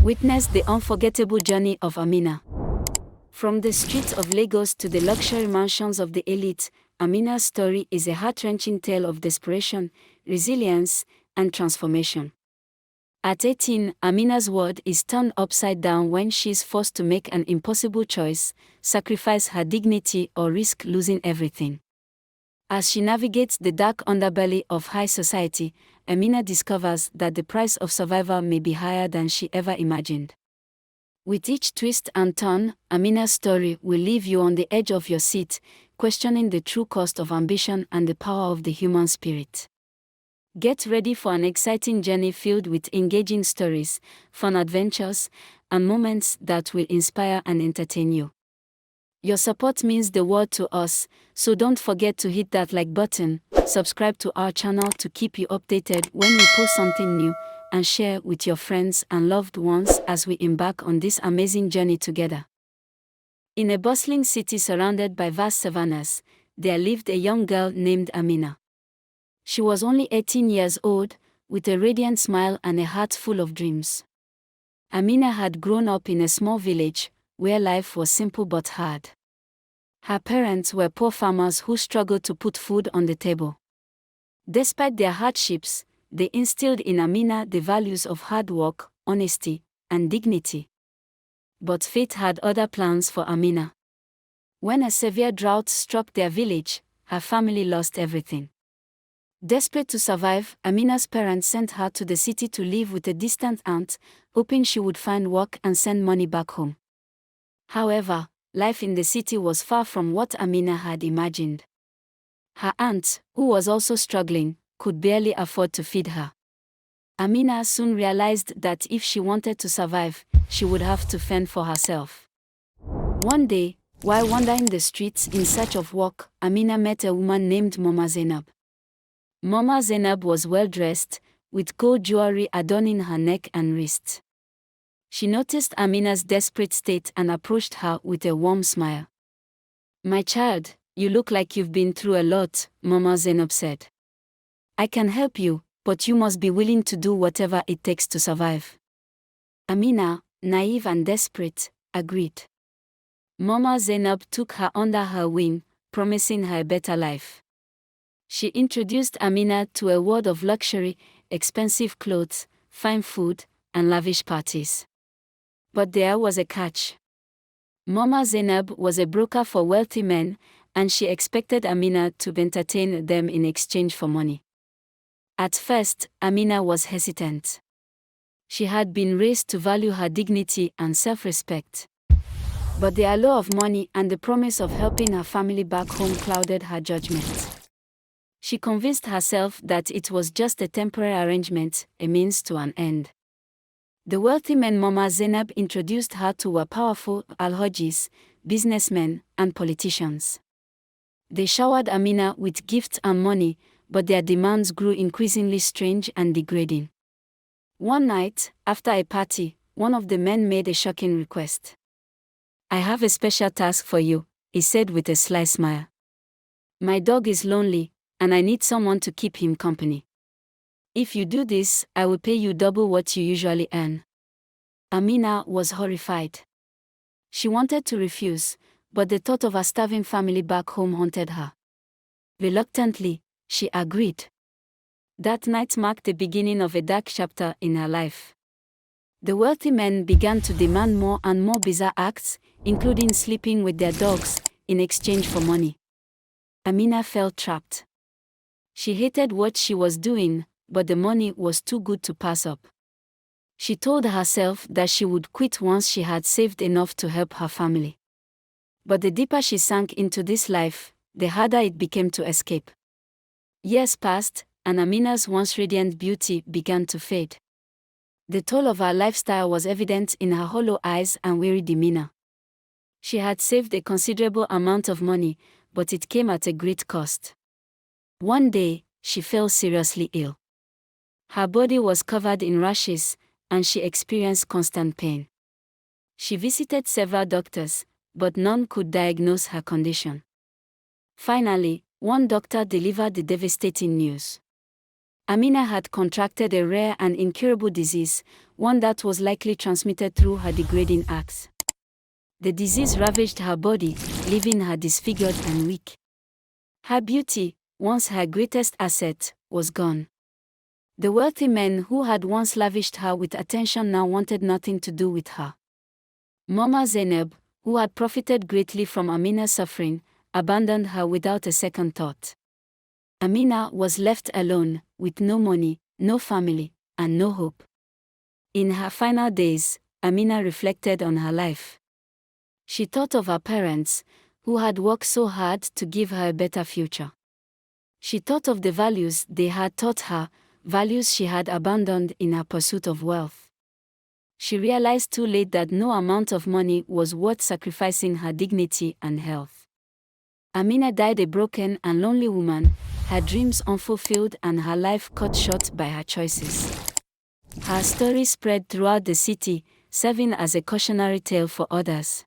Witness the unforgettable journey of Amina. From the streets of Lagos to the luxury mansions of the elite, Amina's story is a heart-wrenching tale of desperation, resilience, and transformation. At 18, Amina's world is turned upside down when she is forced to make an impossible choice: sacrifice her dignity or risk losing everything. As she navigates the dark underbelly of high society, Amina discovers that the price of survival may be higher than she ever imagined. With each twist and turn, Amina's story will leave you on the edge of your seat, questioning the true cost of ambition and the power of the human spirit. Get ready for an exciting journey filled with engaging stories, fun adventures, and moments that will inspire and entertain you. Your support means the world to us, so don't forget to hit that like button, subscribe to our channel to keep you updated when we post something new, and share with your friends and loved ones as we embark on this amazing journey together. In a bustling city surrounded by vast savannas, there lived a young girl named Amina. She was only 18 years old, with a radiant smile and a heart full of dreams. Amina had grown up in a small village, where life was simple but hard. Her parents were poor farmers who struggled to put food on the table. Despite their hardships, they instilled in Amina the values of hard work, honesty, and dignity. But fate had other plans for Amina. When a severe drought struck their village, her family lost everything. Desperate to survive, Amina's parents sent her to the city to live with a distant aunt, hoping she would find work and send money back home. However, life in the city was far from what Amina had imagined. Her aunt, who was also struggling, could barely afford to feed her. Amina soon realized that if she wanted to survive, she would have to fend for herself. One day, while wandering the streets in search of work, Amina met a woman named Mama Zainab. Mama Zainab was well-dressed, with gold jewelry adorning her neck and wrists. She noticed Amina's desperate state and approached her with a warm smile. "My child, you look like you've been through a lot," Mama Zainab said. "I can help you, but you must be willing to do whatever it takes to survive." Amina, naive and desperate, agreed. Mama Zainab took her under her wing, promising her a better life. She introduced Amina to a world of luxury, expensive clothes, fine food, and lavish parties. But there was a catch. Mama Zainab was a broker for wealthy men, and she expected Amina to entertain them in exchange for money. At first, Amina was hesitant. She had been raised to value her dignity and self-respect. But the allure of money and the promise of helping her family back home clouded her judgment. She convinced herself that it was just a temporary arrangement, a means to an end. The wealthy men Mama Zainab introduced her to were powerful alhajis, businessmen, and politicians. They showered Amina with gifts and money, but their demands grew increasingly strange and degrading. One night, after a party, one of the men made a shocking request. "I have a special task for you," he said with a sly smile. "My dog is lonely, and I need someone to keep him company. If you do this, I will pay you double what you usually earn." Amina was horrified. She wanted to refuse, but the thought of her starving family back home haunted her. Reluctantly, she agreed. That night marked the beginning of a dark chapter in her life. The wealthy men began to demand more and more bizarre acts, including sleeping with their dogs, in exchange for money. Amina felt trapped. She hated what she was doing, but the money was too good to pass up. She told herself that she would quit once she had saved enough to help her family. But the deeper she sank into this life, the harder it became to escape. Years passed, and Amina's once radiant beauty began to fade. The toll of her lifestyle was evident in her hollow eyes and weary demeanor. She had saved a considerable amount of money, but it came at a great cost. One day, she fell seriously ill. Her body was covered in rashes, and she experienced constant pain. She visited several doctors, but none could diagnose her condition. Finally, one doctor delivered the devastating news. Amina had contracted a rare and incurable disease, one that was likely transmitted through her degrading acts. The disease ravaged her body, leaving her disfigured and weak. Her beauty, once her greatest asset, was gone. The wealthy men who had once lavished her with attention now wanted nothing to do with her. Mama Zainab, who had profited greatly from Amina's suffering, abandoned her without a second thought. Amina was left alone, with no money, no family, and no hope. In her final days, Amina reflected on her life. She thought of her parents, who had worked so hard to give her a better future. She thought of the values they had taught her, values she had abandoned in her pursuit of wealth. She realized too late that no amount of money was worth sacrificing her dignity and health. Amina died a broken and lonely woman, her dreams unfulfilled and her life cut short by her choices. Her story spread throughout the city, serving as a cautionary tale for others.